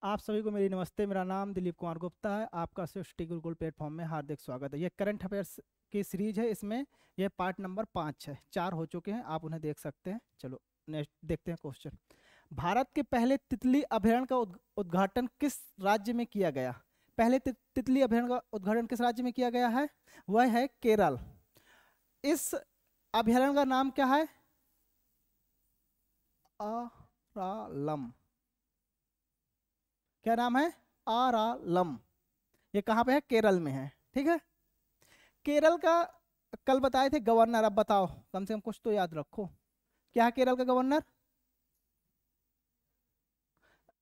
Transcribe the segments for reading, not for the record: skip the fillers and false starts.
आप सभी को मेरी नमस्ते। मेरा नाम दिलीप कुमार गुप्ता है। आपका सृष्टि गुरुकुल प्लेटफॉर्म में हार्दिक स्वागत है। ये करंट अफेयर्स की सीरीज है। इसमें ये पार्ट नंबर 5 है। 4 हो चुके हैं, आप उन्हें देख सकते हैं। चलो नेक्स्ट देखते हैं क्वेश्चन। भारत के पहले तितली अभयारण्य का उद्घाटन किस राज्य में किया गया? पहले तितली अभयारण्य का उद्घाटन किस राज्य में किया गया है? वह है केरल। इस अभयारण्य का नाम क्या है? आरालम। क्या नाम है? आरालम। ये कहाँ पे है? केरल में है। ठीक है। केरल का कल बताए थे गवर्नर। अब बताओ, कम से कम कुछ तो याद रखो। क्या है केरल का गवर्नर?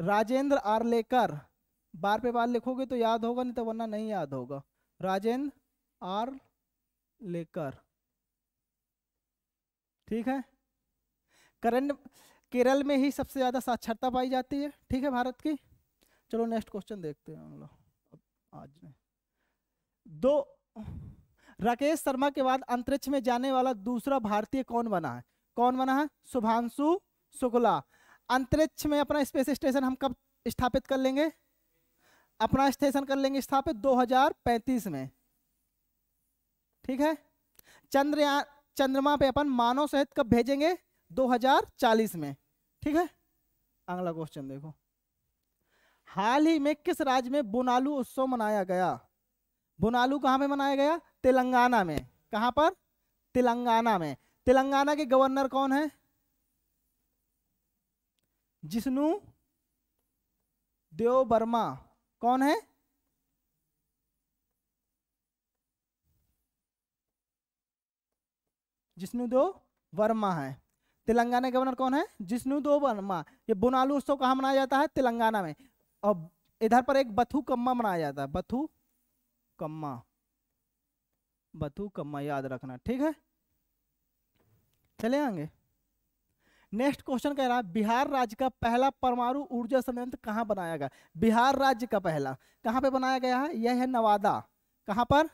राजेंद्र आर्लेकर। बार पे बार लिखोगे तो याद होगा, नहीं तो वरना नहीं याद होगा। राजेंद्र आर्लेकर। ठीक है। करंट केरल में ही सबसे ज्यादा साक्षरता पाई जाती है, ठीक है, भारत की। चलो नेक्स्ट क्वेश्चन देखते हैं हम लोग। अब आज नहीं। दो राकेश शर्मा के बाद अंतरिक्ष में जाने वाला दूसरा भारतीय कौन बना है? कौन बना है? शुभांशु शुक्ला। अंतरिक्ष में अपना स्पेस स्टेशन हम कब स्थापित कर लेंगे? अपना स्टेशन कर लेंगे स्थापित 2035 में। ठीक है। चंद्रयान चंद्रमा पे अपन मानव सहित कब भेजेंगे? 2040 में। ठीक है। अगला क्वेश्चन देखो। हाल ही में किस राज्य में बोनालू उत्सव मनाया गया? बोनालू कहाँ पे मनाया गया? तेलंगाना में। कहाँ पर? तेलंगाना में। तेलंगाना के गवर्नर कौन है? जिष्णु देव वर्मा। कौन है? जिष्णु देव वर्मा है। तेलंगाना के गवर्नर कौन है? जिष्णु देव वर्मा। ये बोनालू उत्सव कहाँ मनाया जाता है? तेलंगाना में। और इधर पर एक बथुकम्मा मनाया जाता है। बथुकम्मा। बथुकम्मा याद रखना, ठीक है। चले आएंगे। नेक्स्ट क्वेश्चन कह रहा है बिहार राज्य का पहला परमाणु ऊर्जा संयंत्र कहाँ बनाया गया? बिहार राज्य का पहला कहाँ पे बनाया गया है? यह है नवादा। कहाँ पर?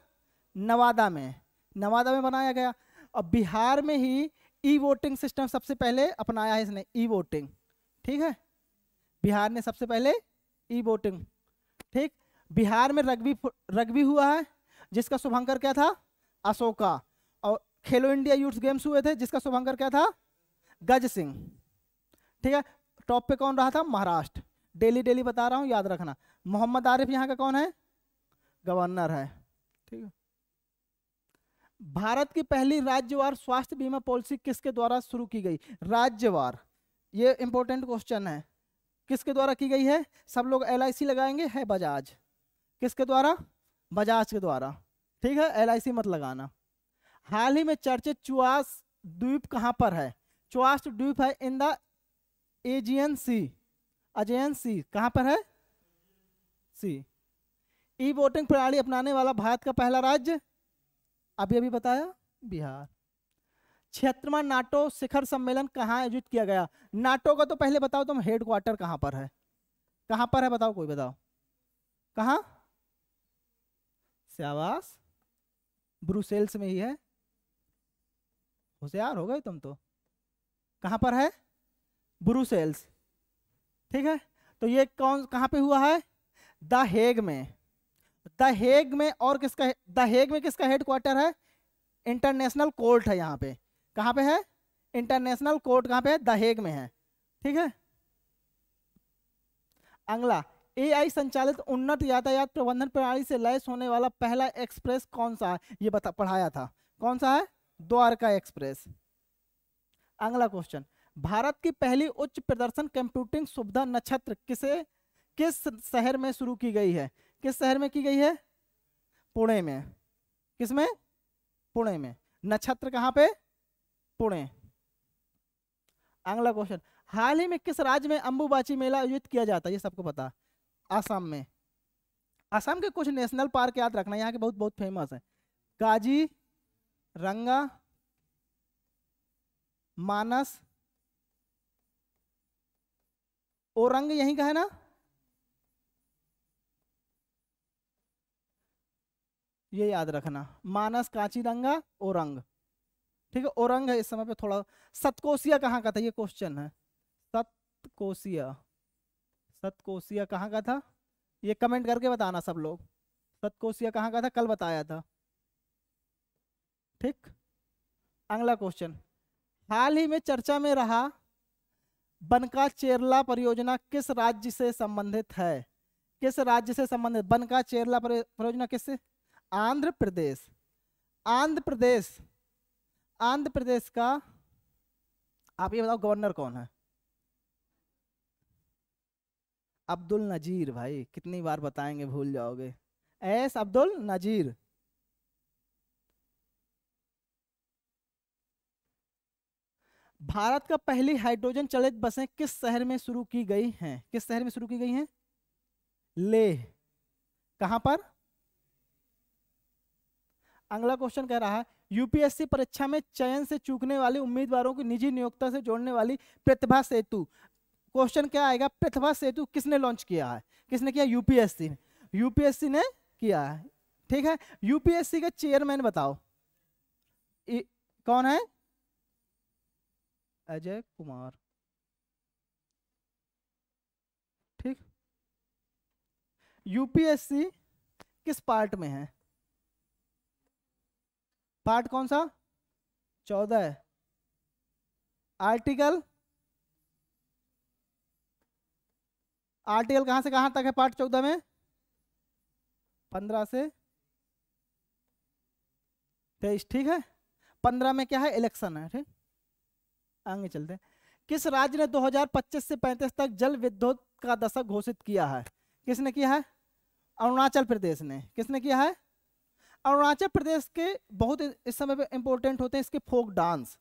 नवादा में। नवादा में बनाया गया। और बिहार में ही ई वोटिंग सिस्टम सबसे पहले अपनाया है इसने, ई वोटिंग। ठीक है। बिहार ने सबसे पहले ई वोटिंग। ठीक। बिहार में रग्बी रग्बी हुआ है, जिसका शुभंकर क्या था? अशोका। और खेलो इंडिया यूथ गेम्स हुए थे, जिसका शुभंकर क्या था? गज सिंह। ठीक है। टॉप पे कौन रहा था? महाराष्ट्र। डेली डेली बता रहा हूं, याद रखना। मोहम्मद आरिफ यहाँ का कौन है? गवर्नर है। ठीक है। भारत की पहली राज्यवार स्वास्थ्य बीमा पॉलिसी किसके द्वारा शुरू की गई? राज्यवार। ये इंपॉर्टेंट क्वेश्चन है। किसके द्वारा की गई है? सब लोग LIC लगाएंगे, है बजाज। किसके द्वारा? बजाज के द्वारा। ठीक है। LIC मत लगाना। हाल ही में चर्चित चुआस द्वीप कहां पर है? चुआस द्वीप है इन द एजियन सी। अजेयन सी कहां पर है? सी। ई वोटिंग प्रणाली अपनाने वाला भारत का पहला राज्य? अभी अभी बताया, बिहार। 76वां नाटो शिखर सम्मेलन कहाँ आयोजित किया गया? नाटो का तो पहले बताओ तुम, हेडक्वार्टर कहां पर है? कहां पर है बताओ, कोई बताओ। कहां? शाबाश, ब्रुसेल्स में ही है। होशियार हो गए तुम तो। कहां पर है? ब्रुसेल्स। ठीक है। तो ये कौन कहां पे हुआ है? द हेग में। द हेग में। और किसका? द हेग में किसका हेडक्वार्टर है? इंटरनेशनल कोर्ट है यहाँ पे। कहाँ पे है? इंटरनेशनल कोर्ट कहाँ पे है? द हेग में है। ठीक है। अगला, AI संचालित उन्नत यातायात प्रबंधन प्रणाली से लैस होने वाला पहला एक्सप्रेस कौन सा है? ये बता पढ़ाया था। कौन सा है? द्वारका एक्सप्रेस। अगला क्वेश्चन। भारत की पहली उच्च प्रदर्शन कंप्यूटिंग सुविधा नक्षत्र किस शहर में शुरू की गई है? किस शहर में की गई है? पुणे में। किसमें? पुणे में। नक्षत्र कहाँ पे? पुणे। अगला क्वेश्चन। हाल ही में किस राज्य में अंबुबाची मेला आयोजित किया जाता है? ये सबको पता। आसाम में। आसाम के कुछ नेशनल पार्क याद रखना, यहाँ के बहुत बहुत फेमस है। काजी रंगा, मानस, ओरंग यहीं का है ना? ये याद रखना, मानस, कांचीरंगा, ओरंग। ठीक है। औरंग है इस समय पे थोड़ा। सतकोसिया कहाँ का था? ये क्वेश्चन है। सतकोसिया। सतकोसिया कहाँ का था? ये कमेंट करके बताना सब लोग। सतकोसिया कहाँ का था, कल बताया था। ठीक। अगला क्वेश्चन, हाल ही में चर्चा में रहा बनका चेरला परियोजना किस राज्य से संबंधित है? किस राज्य से संबंधित? बनका चेरला परियोजना किससे? आंध्र प्रदेश। आंध्र प्रदेश, आंध्र प्रदेश का आप ये बताओ गवर्नर कौन है? अब्दुल नजीर। भाई कितनी बार बताएंगे, भूल जाओगे। एस अब्दुल नजीर। भारत का पहली हाइड्रोजन चलित बसें किस शहर में शुरू की गई हैं? किस शहर में शुरू की गई हैं? लेह। कहां पर? अगला क्वेश्चन कह रहा है यूपीएससी परीक्षा में चयन से चूकने वाले उम्मीदवारों की निजी नियोक्ता से जोड़ने वाली प्रतिभा सेतु। क्वेश्चन क्या आएगा? प्रतिभा सेतु किसने लॉन्च किया है? किसने किया? यूपीएससी। यूपीएससी ने किया है। ठीक है, यूपीएससी के चेयरमैन बताओ कौन है? अजय कुमार। ठीक। यूपीएससी किस पार्ट में है? पार्ट कौन सा? 14। आर्टिकल, आर्टिकल कहां से कहां तक है पार्ट 14 में? 15 से 23। ठीक है, 15 में क्या है? इलेक्शन है। ठीक, आगे चलते हैं। किस राज्य ने 2025 से 35 तक जल विद्युत का दशक घोषित किया है? किसने किया है? अरुणाचल प्रदेश ने। किसने किया है? अरुणाचल प्रदेश के बहुत इस समय पे इंपॉर्टेंट होते हैं इसके फोक डांस,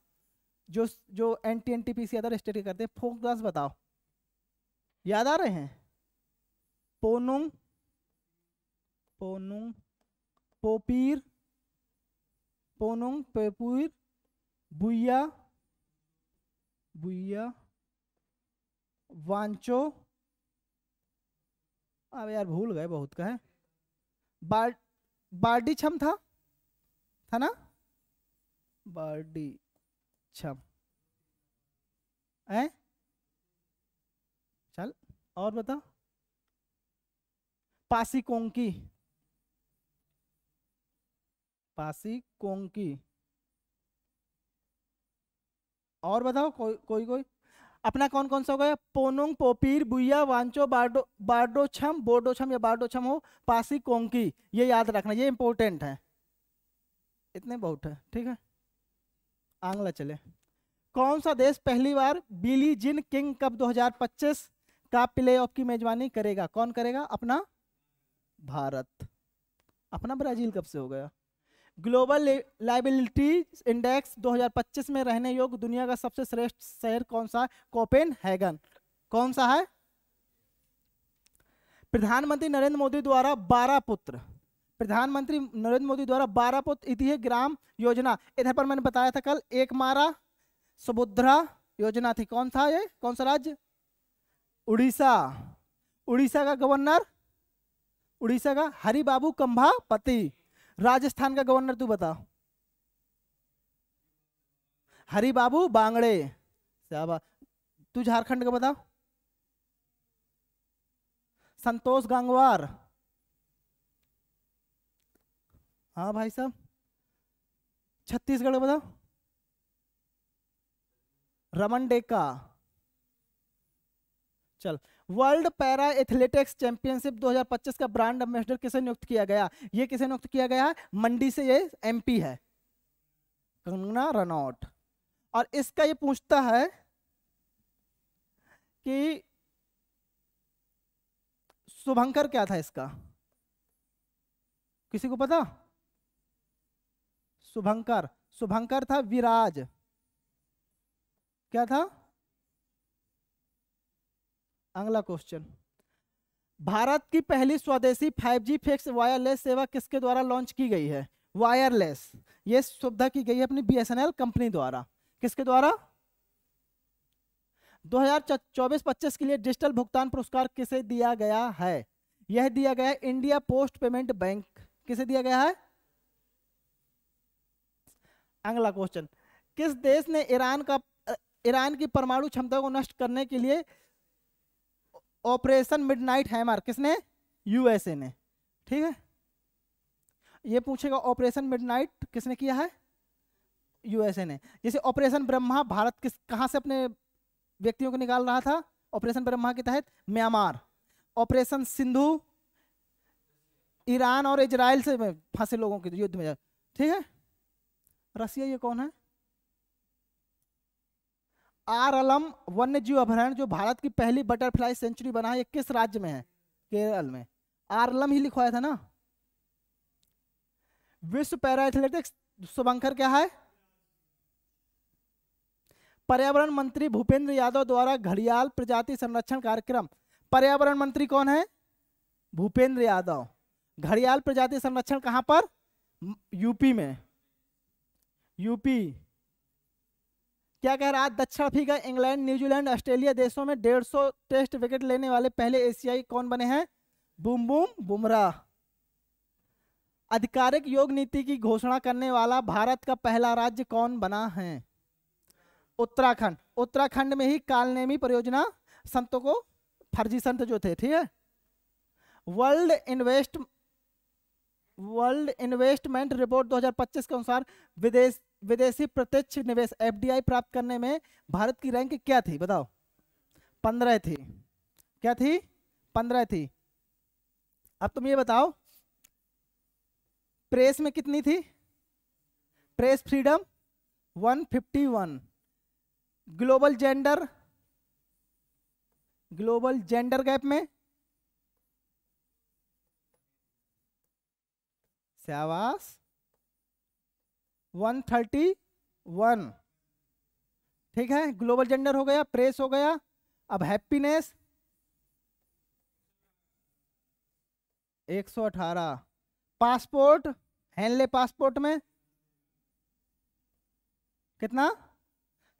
जो जो एनटीपीसी अदर स्टेट के करते हैं। फोक डांस बताओ, याद आ रहे हैं? पोनुंग, पोनुंग पोपीर, पोनुंग पेपुर, बुया, बुया, वांचो, अब यार भूल गए बहुत का है। बार्डी छम था ना? बार्डी छम है। चल और बता। पासी कोंकी, पासी कोंकी। और बताओ कोई कोई कोई अपना कौन कौन सा हो गया? पोनुंग, पोपीर, बुया, वांचो, बार्डोछम, बोर्डोछम या बार्डोछम हो, पासी कोंकी। ये याद रखना, ये इंपॉर्टेंट है। इतने बहुत है। ठीक है, आंगला चले। कौन सा देश पहली बार बिली जिन किंग कप 2025 का प्ले ऑफ की मेजबानी करेगा? कौन करेगा? अपना भारत। अपना ब्राजील कब से हो गया? ग्लोबल लाइबिलिटी इंडेक्स 2025 में रहने योग्य दुनिया का सबसे श्रेष्ठ शहर कौन सा? कोपेनहेगन। कौन सा है? प्रधानमंत्री नरेंद्र मोदी द्वारा 12 पुत्र, प्रधानमंत्री नरेंद्र मोदी द्वारा 12 पुत्र इति ग्राम योजना, इधर पर मैंने बताया था कल, एक मारा सुभद्रा योजना थी। कौन था ये? कौन सा राज्य? उड़ीसा। उड़ीसा का गवर्नर, उड़ीसा का हरिबाबू कंभापति। राजस्थान का गवर्नर तू बता। हरिबाबू बांगड़े। तू झारखंड का बता। संतोष गंगवार। हाँ भाई साहब। छत्तीसगढ़ का बताओ। रमन डेका। चल, वर्ल्ड पैरा एथलेटिक्स चैंपियनशिप 2025 का ब्रांड एम्बेसडर किसे नियुक्त किया गया? ये किसे नियुक्त किया गया है? मंडी से, ये एमपी है, कंगना रनौत। और इसका ये पूछता है कि शुभंकर क्या था इसका? किसी को पता? शुभंकर, शुभंकर था विराज। क्या था? अगला क्वेश्चन, भारत की पहली स्वदेशी 5G फिक्स वायरलेस सेवा किसके द्वारा लॉन्च की गई है? वायरलेस, ये सुविधा की गई है अपनी बीएसएनएल कंपनी द्वारा। किसके द्वारा? 2024-25 के लिए डिजिटल भुगतान पुरस्कार किसे दिया गया है? यह दिया गया है इंडिया पोस्ट पेमेंट बैंक। किसे दिया गया है? अगला क्वेश्चन, किस देश ने ईरान की परमाणु क्षमता को नष्ट करने के लिए ऑपरेशन मिडनाइट हैमर किसने? यूएसए ने। ठीक है, ये पूछेगा ऑपरेशन मिडनाइट किसने किया है? यूएसए ने। जैसे ऑपरेशन ब्रह्मा भारत किस कहां से अपने व्यक्तियों को निकाल रहा था? ऑपरेशन ब्रह्मा के तहत म्यांमार। ऑपरेशन सिंधु ईरान और इजराइल से फंसे लोगों के युद्ध में। ठीक है, रसिया ये कौन है? आर अलम वन्य जीव अभयारण्य जो भारत की पहली बटरफ्लाई सेंचुरी बना है, ये किस राज्य में है? केरल में। आर अलम ही लिखवाया था ना। विश्व पैरा एथलेटिक्स शुभंकर क्या है? पर्यावरण मंत्री भूपेंद्र यादव द्वारा घड़ियाल प्रजाति संरक्षण कार्यक्रम। पर्यावरण मंत्री कौन है? भूपेंद्र यादव। घड़ियाल प्रजाति संरक्षण कहां पर? यूपी में। यूपी। क्या कह रहा है? दक्षिण अफ्रीका, इंग्लैंड, न्यूजीलैंड, ऑस्ट्रेलिया देशों में 150 टेस्ट विकेट लेने वाले पहले एशियाई कौन बने हैं? Boom boom Bumrah. आधिकारिक योग नीति की घोषणा करने वाला भारत का पहला राज्य कौन बना है? उत्तराखंड। उत्तराखंड में ही कालनेमी परियोजना संतों को, फर्जी संत जो थे, ठीक है। वर्ल्ड इन्वेस्टमेंट रिपोर्ट 2025 के अनुसार विदेशी प्रत्यक्ष निवेश एफडीआई प्राप्त करने में भारत की रैंक क्या थी? बताओ। 15 थी। क्या थी? 15 थी। अब तुम ये बताओ प्रेस में कितनी थी? Press freedom 151। Global gender gap में, शाबाश, 131। ठीक है, ग्लोबल जेंडर हो गया, प्रेस हो गया। अब हैप्पीनेस 118। पासपोर्ट, हेनले पासपोर्ट में कितना?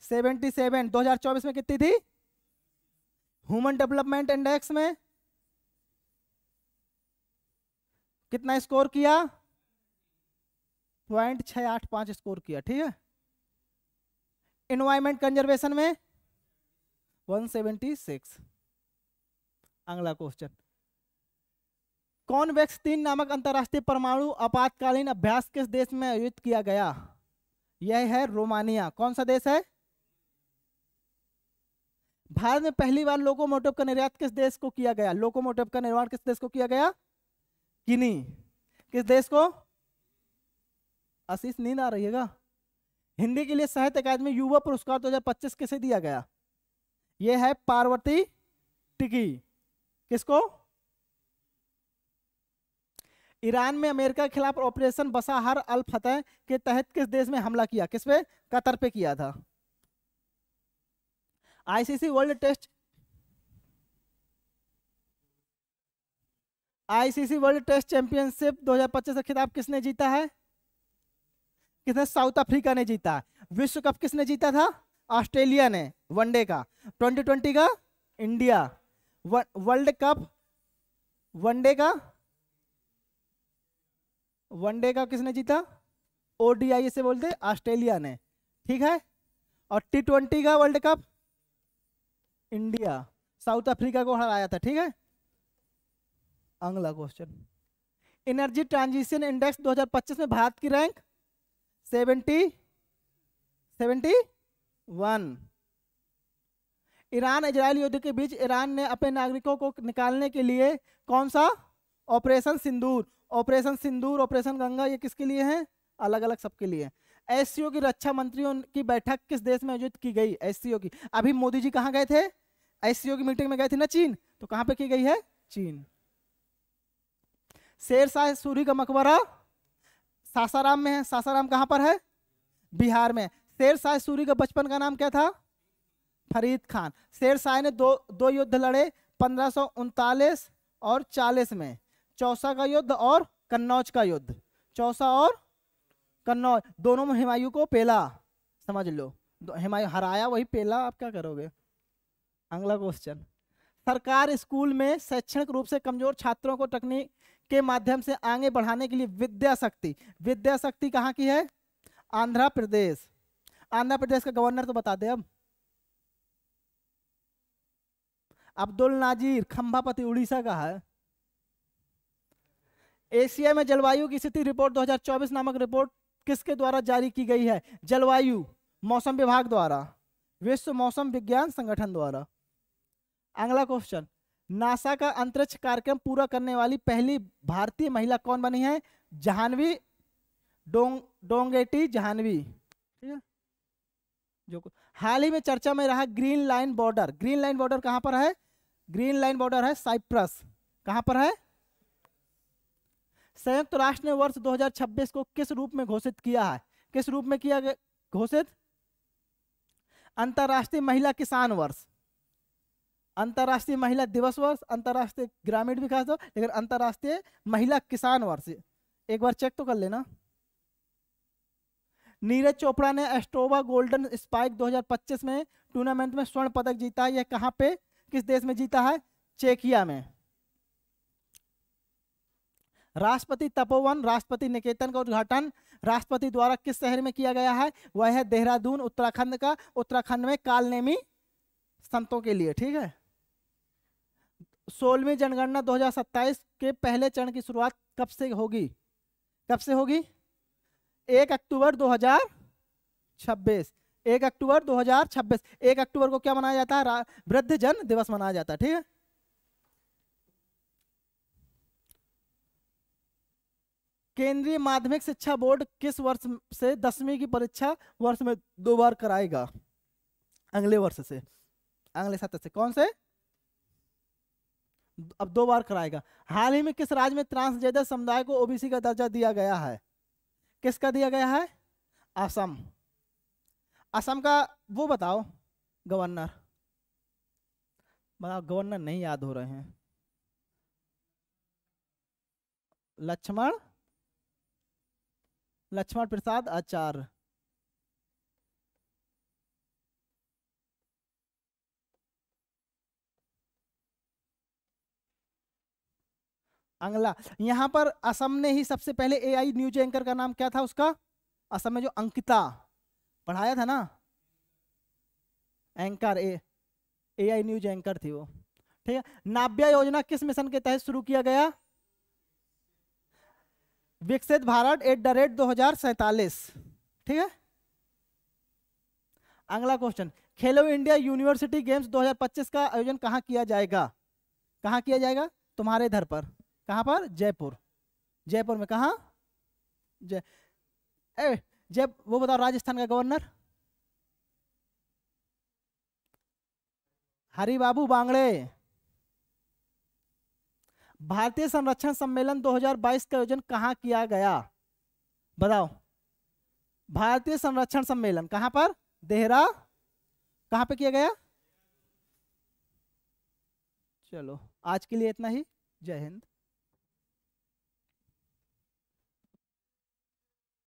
77। 2024 में कितनी थी? ह्यूमन डेवलपमेंट इंडेक्स में कितना स्कोर किया? 0.685 स्कोर किया। ठीक है। एनवायरमेंट कंजर्वेशन में 176। अगला क्वेश्चन, कॉन्वेक्स 3 नामक अंतरराष्ट्रीय परमाणु आपातकालीन अभ्यास किस देश में आयोजित किया गया? यह है रोमानिया। कौन सा देश है? भारत में पहली बार लोकोमोटिव का निर्यात किस देश को किया गया? लोकोमोटिव का निर्माण किस देश को किया गया? गिनी। किस देश को? आशीष नींद आ रही है क्या? हिंदी के लिए साहित्य अकादमी युवा पुरस्कार 2025 किसे दिया गया? यह है पार्वती टिकी। किसको? ईरान में अमेरिका के खिलाफ ऑपरेशन बसाहर अल फतह के तहत किस देश में हमला किया? किस पे? कतर पे किया था। आईसीसी वर्ल्ड टेस्ट चैंपियनशिप 2025 का खिताब किसने जीता है? किसने? साउथ अफ्रीका ने जीता। विश्व कप किसने जीता था? ऑस्ट्रेलिया ने, वनडे का। 2020 का इंडिया। वर्ल्ड कप वनडे का किसने जीता? ओडीआई से बोलते ऑस्ट्रेलिया ने। ठीक है। और T20 का world cup India south Africa को हराया था। ठीक है। अगला क्वेश्चन, एनर्जी ट्रांजिशन इंडेक्स 2025 में भारत की रैंक 71। ईरान इजराइल युद्ध के बीच ईरान ने अपने नागरिकों को निकालने के लिए कौन सा? ऑपरेशन सिंदूर, ऑपरेशन गंगा, ये किसके लिए है? अलग अलग सबके लिए। एससीओ की रक्षा मंत्रियों की बैठक किस देश में आयोजित की गई? एससीओ की। अभी मोदी जी कहाँ गए थे? एससीओ की मीटिंग में गए थे ना, चीन। तो कहां पे की गई है? चीन। शेरशाह सूरी का मकबरा सासाराम में है। सासाराम कहां पर है? बिहार में। शेरशाह सूरी का बचपन का नाम क्या था? फरीद खान। शेरशाह ने दो युद्ध लड़े 1539 और 40 में। चौसा का युद्ध और कन्नौज का युद्ध। चौसा और कन्नौज दोनों में हुमायूं को पेला, समझ लो। हुमायूं हराया, वही पेला, आप क्या करोगे? अगला क्वेश्चन, सरकार स्कूल में शैक्षणिक रूप से कमजोर छात्रों को तकनीक के माध्यम से आगे बढ़ाने के लिए विद्या शक्ति कहाँ की है? आंध्र प्रदेश। आंध्र प्रदेश का गवर्नर तो बता दे। अब अब्दुल नाजिर खंभापति उड़ीसा का है। एशिया में जलवायु की स्थिति रिपोर्ट 2024 नामक रिपोर्ट किसके द्वारा जारी की गई है? जलवायु मौसम विभाग द्वारा, विश्व मौसम विज्ञान संगठन द्वारा। अगला क्वेश्चन, नासा का अंतरिक्ष कार्यक्रम पूरा करने वाली पहली भारतीय महिला कौन बनी है? जाह्नवी डोंगेटी जाह्नवी। ठीक है। जो हाल ही में चर्चा में रहा green line border, green line border कहां पर है? ग्रीन लाइन बॉर्डर है साइप्रस। कहां पर है? संयुक्त राष्ट्र ने वर्ष 2026 को किस रूप में घोषित किया है? किस रूप में किया घोषित? अंतर्राष्ट्रीय महिला किसान वर्ष, अंतर्राष्ट्रीय महिला दिवस वर्ष, अंतर्राष्ट्रीय ग्रामीण विकास वर्ष, लेकिन अंतर्राष्ट्रीय महिला किसान वर्ष एक बार चेक तो कर लेना। नीरज चोपड़ा ने एस्ट्रोवा गोल्डन स्पाइक 2025 में टूर्नामेंट में स्वर्ण पदक जीता। यह कहां पे, किस देश में जीता है? चेकिया में। राष्ट्रपति तपोवन, राष्ट्रपति निकेतन का उद्घाटन राष्ट्रपति द्वारा किस शहर में किया गया है? वह है देहरादून, उत्तराखंड का। उत्तराखंड में कालनेमी संतों के लिए। ठीक है। 16वीं जनगणना 2027 के पहले चरण की शुरुआत कब से होगी? कब से होगी? 1 अक्टूबर 2026। 1 अक्टूबर 2026। 1 अक्टूबर को क्या मनाया जाता है? वृद्धजन दिवस मनाया जाता है। ठीक है। केंद्रीय माध्यमिक शिक्षा बोर्ड किस वर्ष से 10वीं की परीक्षा वर्ष में 2 बार कराएगा? अगले वर्ष से, अगले सत्र से। कौन से? अब 2 बार कराएगा। हाल ही में किस राज्य में ट्रांसजेंडर समुदाय को ओबीसी का दर्जा दिया गया है? किसका दिया गया है? असम। असम का वो बताओ गवर्नर, बताओ गवर्नर नहीं याद हो रहे हैं। लक्ष्मण प्रसाद आचार्य। अगला, यहां पर असम ने ही सबसे पहले एआई न्यूज एंकर का नाम क्या था उसका? असम में जो अंकिता पढ़ाया था ना, एंकर एआई न्यूज एंकर थी वो। ठीक है। नाव्या योजना किस मिशन के तहत शुरू किया गया? विकसित भारत @2047। ठीक है। अगला क्वेश्चन, खेलो इंडिया यूनिवर्सिटी गेम्स 2025 का आयोजन कहां किया जाएगा? कहां किया जाएगा? तुम्हारे घर पर। कहां पर? जयपुर। जयपुर में कहां? जब वो बताओ राजस्थान का गवर्नर? हरिबाबू बांगड़े। भारतीय संरक्षण सम्मेलन 2022 का आयोजन कहां किया गया? बताओ। भारतीय संरक्षण सम्मेलन कहां पर? कहां पे किया गया? चलो आज के लिए इतना ही। जय हिंद।